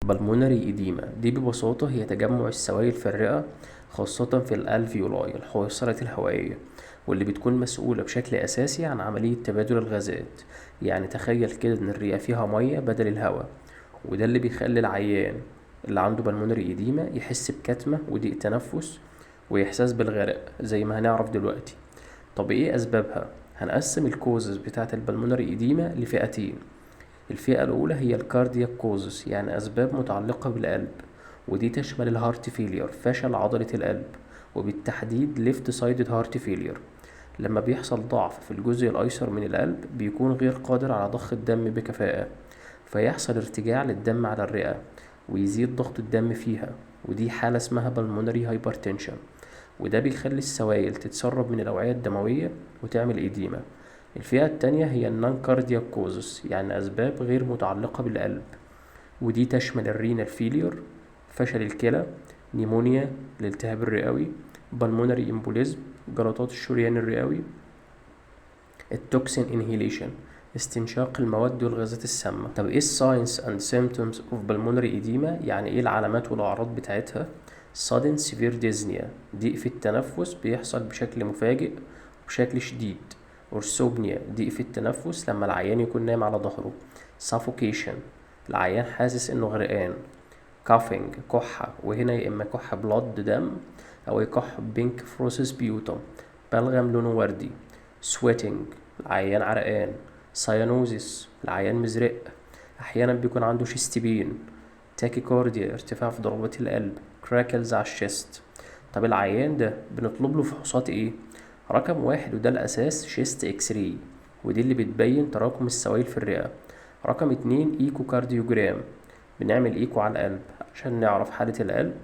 بالمونري إديما دي ببساطة هي تجمع السوائل في الرئة، خاصة في الألفيولاي الحويصلة الهوائية، واللي بتكون مسؤولة بشكل أساسي عن عملية تبادل الغازات. يعني تخيل كده إن الرئة فيها مية بدل الهواء، وده اللي بيخلي العيان اللي عنده بالمونري إديما يحس بكتمة وضيق تنفس وإحساس بالغرق زي ما هنعرف دلوقتي. طب إيه أسبابها؟ هنقسم الكوزز بتاعة البلمونري إديما لفئتين. الفئة الأولى هي الكاردياك كوزز، يعني أسباب متعلقة بالقلب، ودي تشمل الهارت فيلير فشل عضلة القلب، وبالتحديد ليفت سايدد هارت فيلير. لما بيحصل ضعف في الجزء الأيسر من القلب بيكون غير قادر على ضخ الدم بكفاءة، فيحصل ارتجاع للدم على الرئة ويزيد ضغط الدم فيها، ودي حالة اسمها بالمونري هايبرتنشن، وده بيخلي السوائل تتسرب من الأوعية الدموية وتعمل إديمة. الفئة التانية هي النون كاردياك كوزس، يعني أسباب غير متعلقة بالقلب، ودي تشمل الرينال فيلير فشل الكلى، نيمونيا الالتهاب الرئوي، بالمونري امبوليزم جلطات الشريان الرئوي، التوكسين انهيليشن استنشاق المواد والغازات السامة. طب ايه الساينس اند symptoms اوف بالمونري إديما؟ يعني ايه العلامات والأعراض بتاعتها؟ sudden severe dyspnea ضيق في التنفس بيحصل بشكل مفاجئ وبشكل شديد. أورثوبنيا ضيق في التنفس لما العيان يكون نايم على ظهره. suffocation العيان حاسس انه غرقان. coughing كحة، وهنا يا اما كحة بلاد دم او يكح بينك فروسس بيوتم بلغم لونه وردي. sweating العيان عرقان. سايانوزيس العيان مزرق، احيانا بيكون عنده شيستبين. تاكيكارديا ارتفاع في ضربات القلب. كراكلز على الشيست. طب العيان ده بنطلب له فحوصات ايه؟ رقم واحد وده الاساس شيست اكس راي، ودي اللي بتبين تراكم السوائل في الرئة. رقم اتنين ايكو كارديوجرام، بنعمل ايكو على القلب عشان نعرف حالة القلب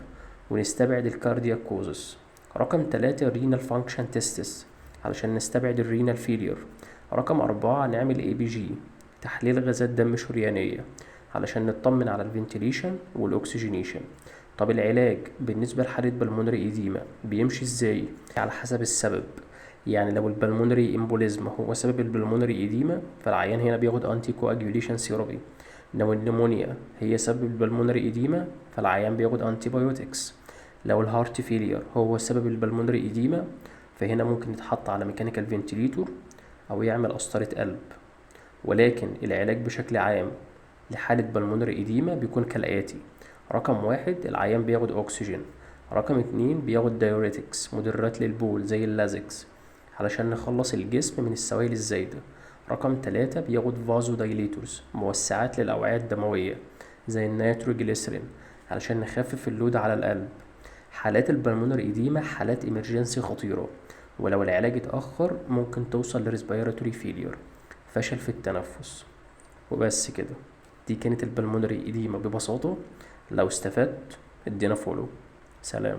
ونستبعد الكاردياك كوزس. رقم تلاتة رينال فانكشن تيستس علشان نستبعد الرينال فيلير. رقم أربعة نعمل اي بي جي تحليل غازات دم شريانية علشان نطمن على الفنتيليشن والأكسجينيشن. طب العلاج بالنسبة لحالة بالمونري إديما بيمشي ازاي؟ على حسب السبب. يعني لو البلمونري امبوليزم هو سبب البلمونري إديما فالعيان هنا بياخد انتي كواجيوليشن ثيرابي. لو النمونيا هي سبب البلمونري إديما فالعيان بياخد انتي بايوتكس. لو الهارت فيلير هو سبب البلمونري إديما فهنا ممكن يتحط على ميكانيكال فنتيليتور أو يعمل قسطرة قلب. ولكن العلاج بشكل عام لحالة بالمونري إديما بيكون كالآتي: رقم واحد العيان بياخد أكسجين. رقم اتنين بياخد دايوريتكس مدرات للبول زي اللازكس علشان نخلص الجسم من السوائل الزايدة. رقم تلاتة بياخد فازو دايليتورز موسعات للأوعية الدموية زي النيتروجليسرين علشان نخفف اللود على القلب. حالات البلمونري إديما حالات إمرجنسي خطيرة، ولو العلاج اتأخر ممكن توصل لريسبيراتوري فيلير فشل في التنفس. وبس كده، دي كانت البلمونري إديما ببساطة. لو استفدت ادينا فولو. سلام.